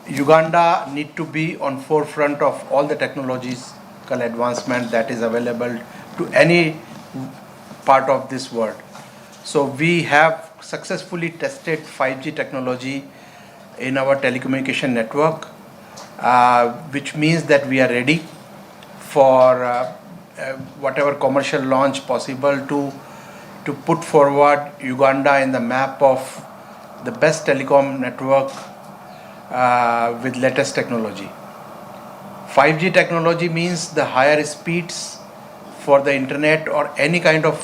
Uganda need to be on forefront of all the technological advancement that is available to any part of this world. So we have successfully tested 5G technology in our telecommunication network, which means that we are ready for whatever commercial launch possible to put forward Uganda in the map of the best telecom network with latest technology. 5G technology means the higher speeds for the internet or any kind of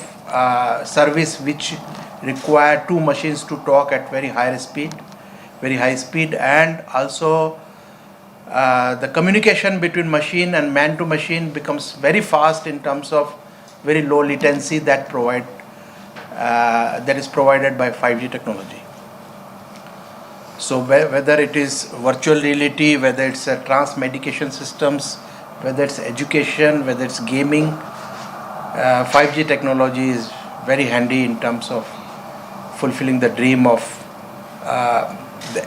service which require two machines to talk at very high speed, and also the communication between machine and man to machine becomes very fast in terms of very low latency that is provided by 5G technology. So whether it is virtual reality, whether it's trans medication systems, whether it's education, whether it's gaming, 5G technology is very handy in terms of fulfilling the dream of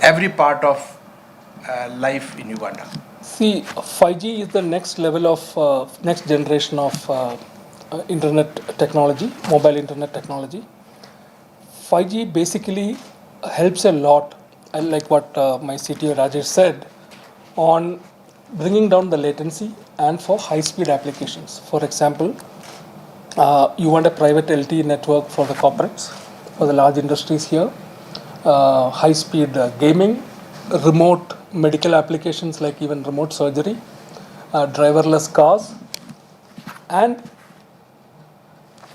every part of life in Uganda. See, 5G is the next level of next generation of internet technology, mobile internet technology. 5G basically helps a lot, like what my CTO Rajesh said, on bringing down the latency and for high-speed applications. For example, you want a private LTE network for the corporates, for the large industries here, high-speed gaming, remote medical applications like even remote surgery, driverless cars, and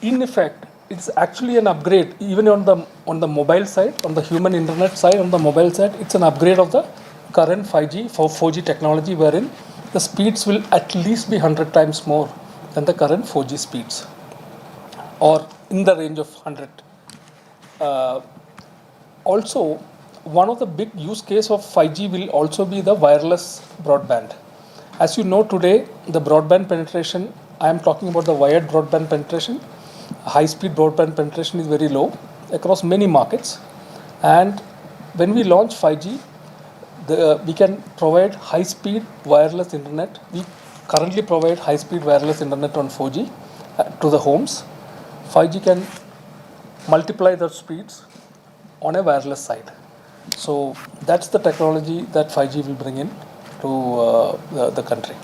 in effect, it's actually an upgrade even on the mobile side, on the human internet side, on the mobile side. It's an upgrade of the current 5G for 4G technology, wherein the speeds will at least be 100 times more than the current 4G speeds, or in the range of 100. Also, one of the big use case of 5G will also be the wireless broadband. As you know today, the broadband penetration, I am talking about the wired broadband penetration, high-speed broadband penetration is very low across many markets. And when we launch 5G, we can provide high-speed wireless internet. We currently provide high-speed wireless internet on 4G to the homes. 5G can multiply the speeds on a wireless side. So that's the technology that 5G will bring in to the country.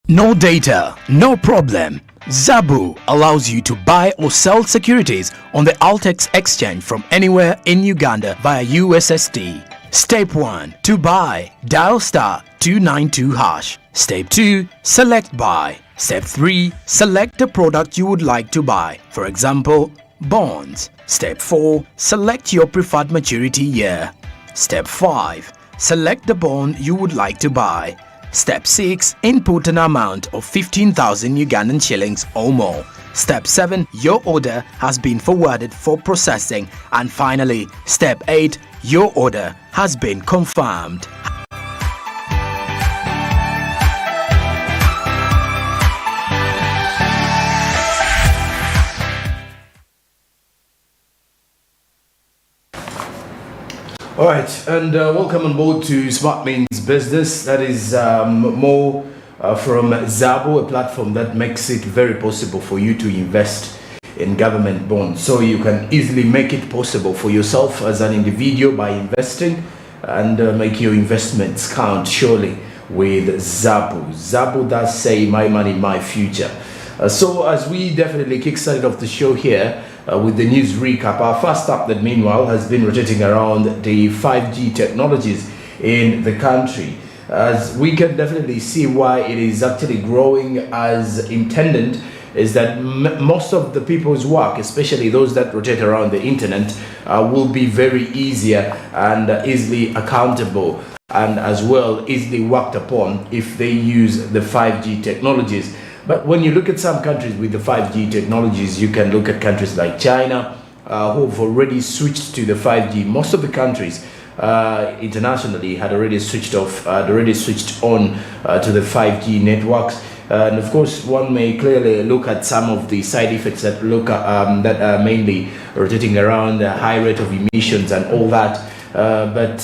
No data, no problem. Zabu allows you to buy or sell securities on the Altex exchange from anywhere in Uganda via USSD. Step 1. To buy, dial *292#. Step 2. Select buy. Step 3. Select the product you would like to buy. For example, bonds. Step 4. Select your preferred maturity year. Step 5. Select the bond you would like to buy. Step 6. Input an amount of 15,000 Ugandan shillings or more. Step 7. Your order has been forwarded for processing. And finally, Step 8. Your order has been confirmed. All right, and welcome on board to Smart Means Business. That is more from Zabo, a platform that makes it very possible for you to invest in government bonds. So you can easily make it possible for yourself as an individual by investing and make your investments count surely with Zabo. Zabo does say my money, my future. So as we definitely kickstarted off the show here, with the news recap, our first up that meanwhile has been rotating around the 5G technologies in the country, as we can definitely see why it is actually growing as intended is that most of the people's work, especially those that rotate around the internet, will be very easier and easily accountable, and as well easily worked upon if they use the 5G technologies. But when you look at some countries with the 5G technologies, you can look at countries like China, who have already switched to the 5G. Most of the countries internationally had already switched on to the 5G networks. And of course, one may clearly look at some of the side effects that that are mainly rotating around the high rate of emissions and all that. But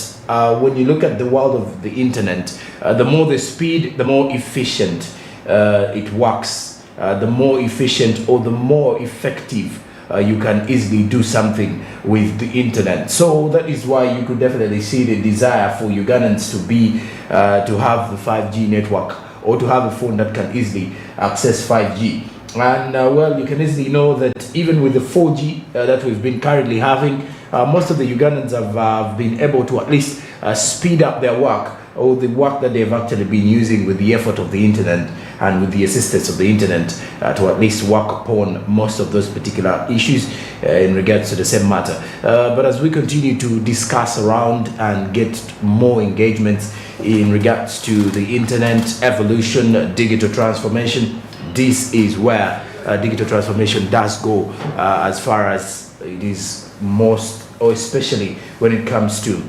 when you look at the world of the internet, the more the speed, the more efficient it works. The more efficient or the more effective you can easily do something with the internet. So that is why you could definitely see the desire for Ugandans to have the 5G network, or to have a phone that can easily access 5G. And well, you can easily know that even with the 4G that we've been currently having, most of the Ugandans have been able to at least speed up their work, or the work that they've actually been using with the effort of the internet and with the assistance of the internet, to at least work upon most of those particular issues in regards to the same matter. But as we continue to discuss around and get more engagements in regards to the internet evolution, digital transformation, this is where digital transformation does go as far as it is most, or especially when it comes to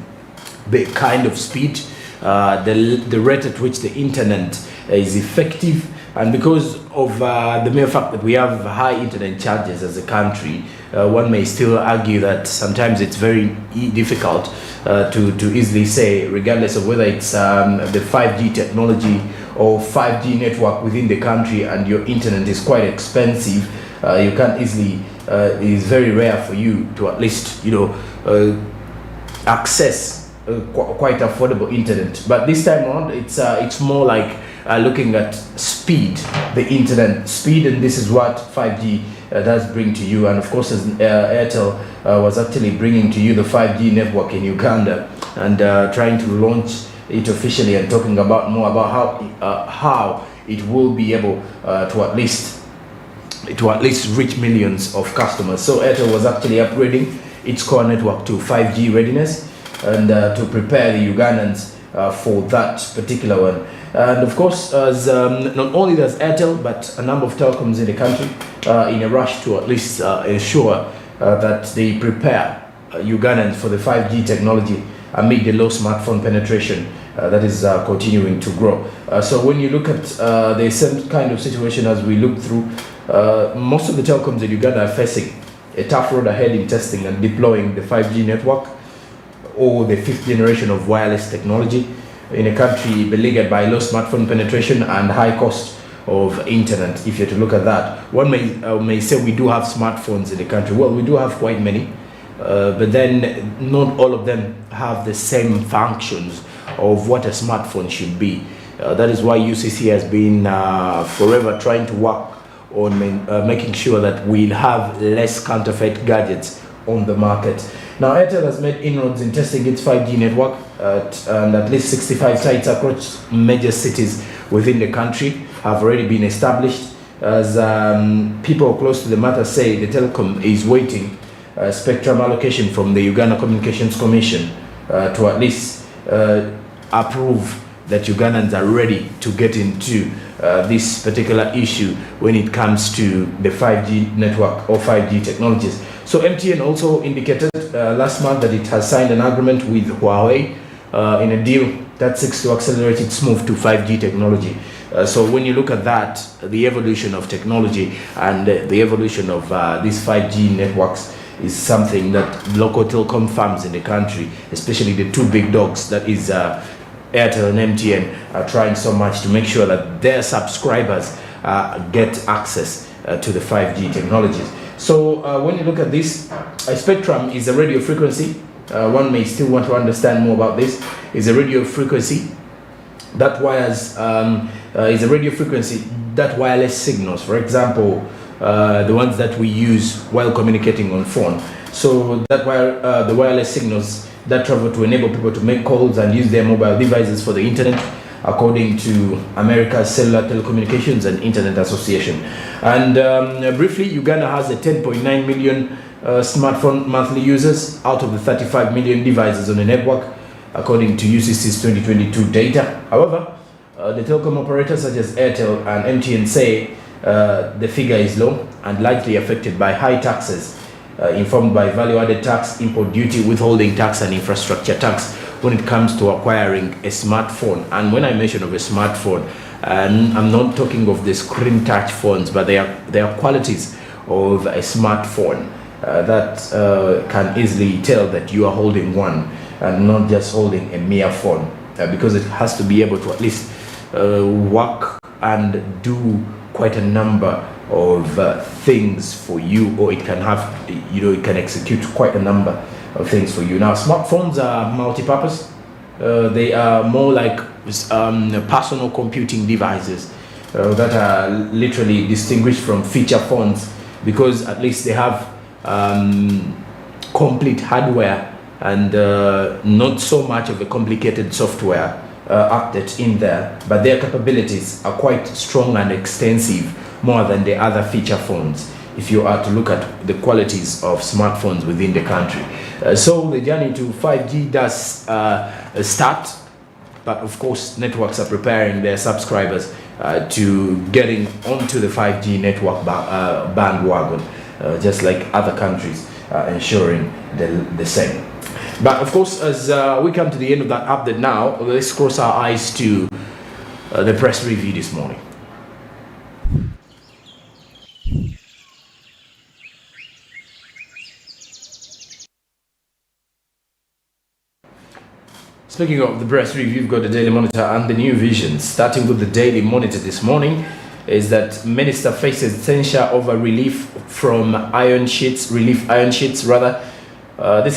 the kind of speed, the rate at which the internet is effective. And because of the mere fact that we have high internet charges as a country, one may still argue that sometimes it's very difficult to easily say, regardless of whether it's the 5G technology or 5G network within the country, and your internet is quite expensive, you can't easily, it is very rare for you to at least, access quite affordable internet. But this time around, it's more like looking at speed, the internet speed, and this is what 5G does bring to you. And of course, as Airtel was actually bringing to you the 5G network in Uganda, and trying to launch it officially, and talking about more about how it will be able to at least reach millions of customers. So Airtel was actually upgrading its core network to 5G readiness, and to prepare the Ugandans for that particular one. And of course, as not only does Airtel, but a number of telecoms in the country in a rush to at least ensure that they prepare Ugandans for the 5G technology amid the low smartphone penetration that is continuing to grow. So when you look at the same kind of situation as we look through, most of the telecoms in Uganda are facing a tough road ahead in testing and deploying the 5G network, or the 5th generation of wireless technology, in a country beleaguered by low smartphone penetration and high cost of internet. If you're to look at that, one may say we do have smartphones in the country. Well, we do have quite many, but then not all of them have the same functions of what a smartphone should be. That is why UCC has been forever trying to work on making sure that we'll have less counterfeit gadgets on the market. Now, Airtel has made inroads in testing its 5G network and at least 65 sites across major cities within the country have already been established. As people close to the matter say, the telecom is waiting spectrum allocation from the Uganda Communications Commission to at least approve that Ugandans are ready to get into this particular issue when it comes to the 5G network or 5G technologies. So MTN also indicated last month that it has signed an agreement with Huawei in a deal that seeks to accelerate its move to 5G technology. So when you look at that, the evolution of technology and the evolution of these 5G networks is something that local telecom firms in the country, especially the two big dogs, that is Airtel and MTN, are trying so much to make sure that their subscribers get access to the 5G technologies. So when you look at this, a spectrum is a radio frequency. One may still want to understand more about this. Is a radio frequency that wires is a radio frequency that wireless signals. For example, the ones that we use while communicating on phone. So that the wireless signals that travel to enable people to make calls and use their mobile devices for the internet according to America's Cellular Telecommunications and Internet Association. And briefly, Uganda has a 10.9 million smartphone monthly users out of the 35 million devices on the network, according to UCC's 2022 data. However, the telecom operators such as Airtel and MTN say the figure is low and likely affected by high taxes informed by value-added tax, import duty, withholding tax, and infrastructure tax when it comes to acquiring a smartphone. And when I mention of a smartphone, I'm not talking of the screen touch phones, but there are qualities of a smartphone that can easily tell that you are holding one and not just holding a mere phone, because it has to be able to at least work and do quite a number of things for you, or it can have, it can execute quite a number of things for you. Now, smartphones are multi-purpose. They are more like personal computing devices that are literally distinguished from feature phones, because at least they have complete hardware and not so much of a complicated software acted in there, but their capabilities are quite strong and extensive, more than the other feature phones, if you are to look at the qualities of smartphones within the country. So the journey to 5G does start, but of course networks are preparing their subscribers to getting onto the 5G network bandwagon, just like other countries ensuring the same. But of course, as we come to the end of that update now, let's cross our eyes to the press review this morning. Speaking of the press review, we've got the Daily Monitor and the New Vision. Starting with the Daily Monitor this morning, is that Minister faces censure over relief iron sheets. This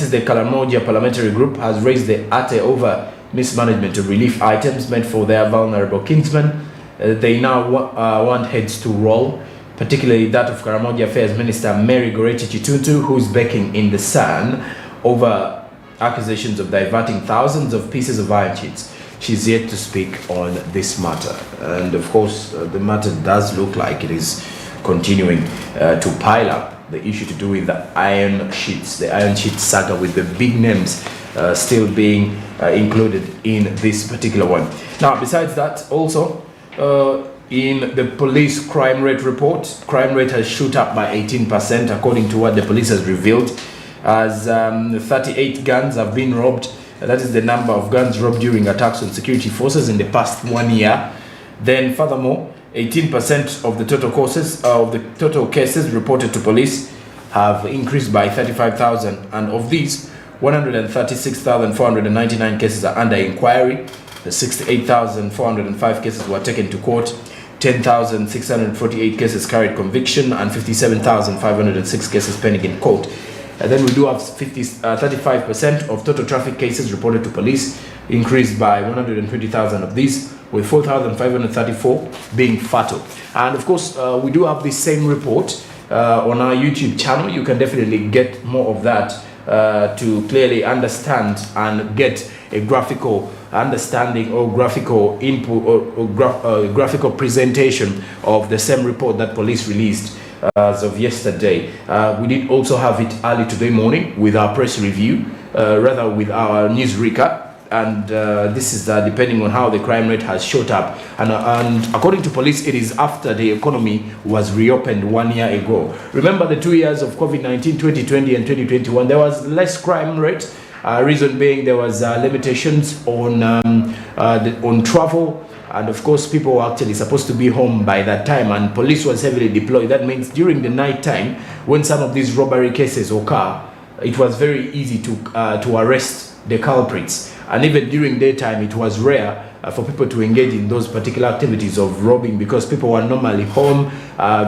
is the Karamoja Parliamentary Group has raised the ate over mismanagement of relief items meant for their vulnerable kinsmen. They now want heads to roll, particularly that of Karamoja Affairs Minister Mary Goretti Chituntu, who's baking in the sun over accusations of diverting thousands of pieces of iron sheets. She's yet to speak on this matter. And of course, the matter does look like it is continuing to pile up. The issue to do with the iron sheets saga, with the big names still being included in this particular one. Now, besides that, also in the police crime rate report, crime rate has shot up by 18%, according to what the police has revealed, as 38 guns have been robbed. That is the number of guns robbed during attacks on security forces in the past 1 year. Then, furthermore, 18% of the total cases reported to police have increased by 35,000, and of these, 136,499 cases are under inquiry. 68,405 cases were taken to court. 10,648 cases carried conviction, and 57,506 cases pending in court. And then we do have 35% of total traffic cases reported to police, increased by 120,000 of these, with 4,534 being fatal. And of course, we do have this same report on our YouTube channel. You can definitely get more of that to clearly understand and get a graphical understanding or graphical input or graphical presentation of the same report that police released as of yesterday. We did also have it early today morning with our press review, with our news recap. And this is depending on how the crime rate has shot up. And according to police, it is after the economy was reopened 1 year ago. Remember the 2 years of COVID-19, 2020 and 2021, there was less crime rate. Reason being there was limitations on travel. And of course, people were actually supposed to be home by that time, and police was heavily deployed. That means during the night time, when some of these robbery cases occur, it was very easy to arrest the culprits. And even during daytime, it was rare for people to engage in those particular activities of robbing, because people were normally home.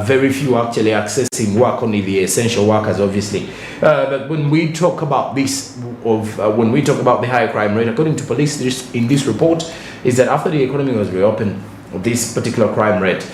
Very few actually accessing work, only the essential workers, obviously. But when we talk about when we talk about the high crime rate, according to police in this report, is that after the economy was reopened, this particular crime rate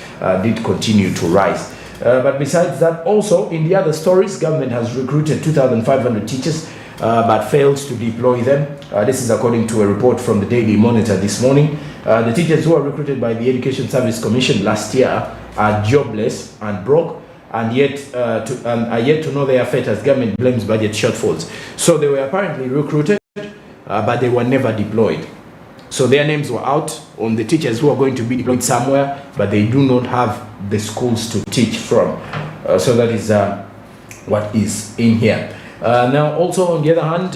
did continue to rise. But besides that, also in the other stories, government has recruited 2,500 teachers, but fails to deploy them. This is according to a report from the Daily Monitor this morning. The teachers who were recruited by the Education Service Commission last year are jobless and broke, and yet are yet to know their fate as government blames budget shortfalls. So they were apparently recruited, but they were never deployed. So their names were out on the teachers who are going to be deployed somewhere, but they do not have the schools to teach from. So that is what is in here. Now, also on the other hand,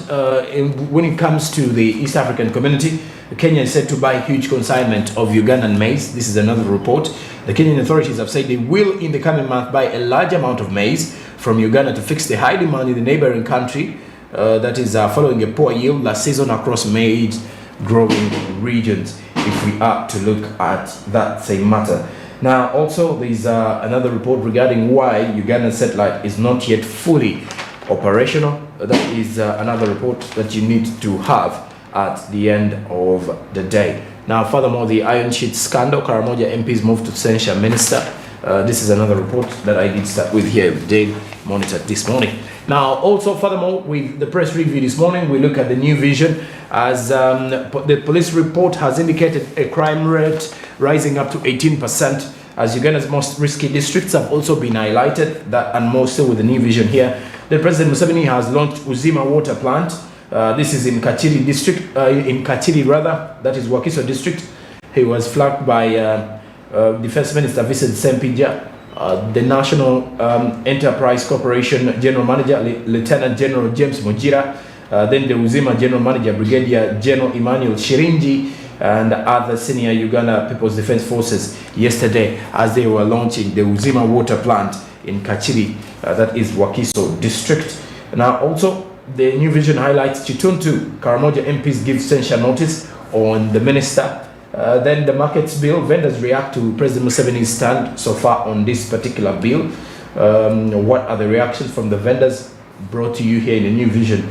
when it comes to the East African community, Kenya is said to buy huge consignment of Ugandan maize. This is another report. The Kenyan authorities have said they will, in the coming month, buy a large amount of maize from Uganda to fix the high demand in the neighboring country. That is following a poor yield last season across maize growing regions, if we are to look at that same matter. Now, also, there is another report regarding why Ugandan satellite is not yet fully operational. That is another report that you need to have at the end of the day. Now, furthermore, the iron sheet scandal, Karamoja MPs moved to censure minister. This is another report that I did start with here, the Daily Monitor this morning. Now, also, furthermore, with the press review this morning, we look at the new vision as the police report has indicated a crime rate rising up to 18%. As Uganda's most risky districts have also been highlighted, that and more so with the new vision here. The President Museveni has launched Uzima water plant. This is in Kachiri district, that is Wakiso district. He was flagged by Defense Minister Vincent Sempija, the National Enterprise Corporation General Manager, Lieutenant General James Mujira, then the Uzima General Manager, Brigadier General Emmanuel Shirinji, and other senior Uganda People's Defense Forces yesterday as they were launching the Uzima water plant in Kachiri, that is Wakiso district. Now, also, the new vision highlights Chituntu, Karamoja MPs give censure notice on the minister. Then the markets bill, vendors react to President Museveni's stand so far on this particular bill. What are the reactions from the vendors brought to you here in the new vision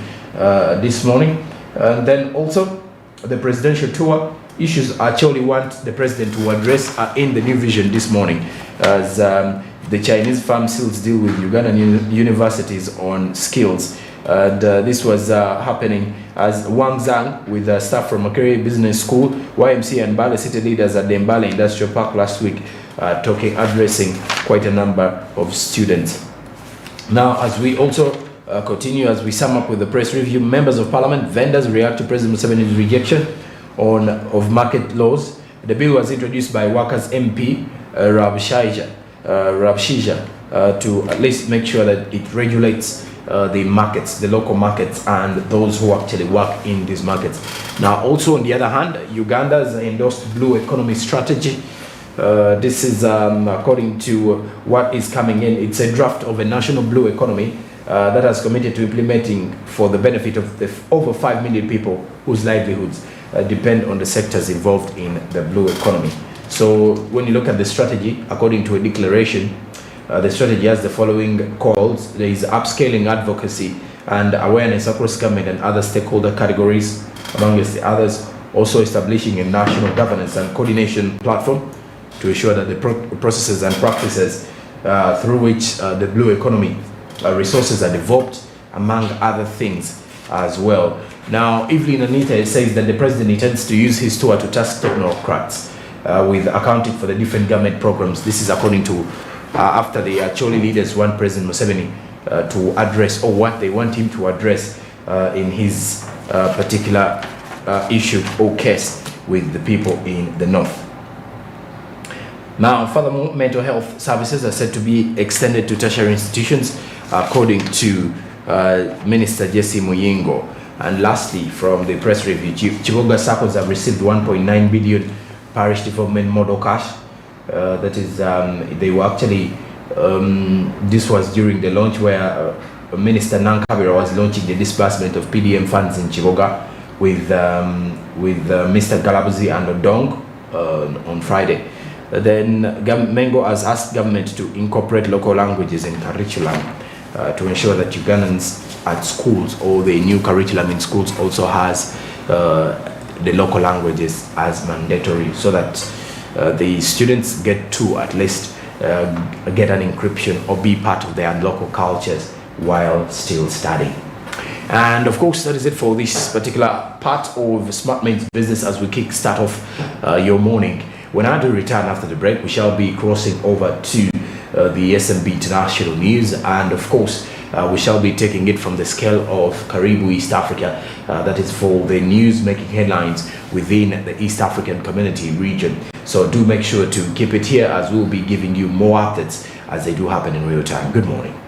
this morning? And then also the presidential tour issues actually want the president to address in the new vision this morning as the Chinese firm seals deal with Ugandan universities on skills. And this was happening as Wang Zhang with staff from Makerere Business School, YMC and Mbale City leaders at the Mbale Industrial Park last week, addressing quite a number of students. Now, as we also continue, as we sum up with the press review, members of parliament, vendors react to President Museveni's rejection of market laws. The bill was introduced by Workers MP Rabshija to at least make sure that it regulates the markets, the local markets, and those who actually work in these markets. Now, also on the other hand, Uganda has endorsed blue economy strategy. This is according to what is coming in. It's a draft of a national blue economy that has committed to implementing for the benefit of the over 5 million people whose livelihoods depend on the sectors involved in the blue economy. So when you look at the strategy, according to a declaration, the strategy has the following calls. There is upscaling advocacy and awareness across government and other stakeholder categories, amongst the others, also establishing a national governance and coordination platform to ensure that the processes and practices through which the blue economy resources are developed, among other things as well. Now, Evelyn Anita says that the president intends to use his tour to task technocrats with accounting for the different government programs. This is according to after the Acholi leaders want President Museveni to address, or what they want him to address in his particular issue or case with the people in the north. Now, furthermore, mental health services are said to be extended to tertiary institutions, according to Minister Jesse Muyingo. And lastly, from the press review, Chiboga circles have received 1.9 billion parish development model cash. That is, they were actually, this was during the launch where Minister Nankabira was launching the disbursement of PDM funds in Chiboga with Mr. Galabuzi and Odong on Friday. Then Mengo has asked government to incorporate local languages in curriculum to ensure that Ugandans at schools, or the new curriculum in schools, also has the local languages as mandatory, so that the students get to at least get an encryption or be part of their local cultures while still studying. And of course, that is it for this particular part of Smart Main's business as we kick start off your morning. When I do return after the break, we shall be crossing over to the SMB International News, and of course, we shall be taking it from the scale of Caribou East Africa, that is for the news making headlines within the East African community region. So do make sure to keep it here, as we'll be giving you more updates as they do happen in real time. Good morning.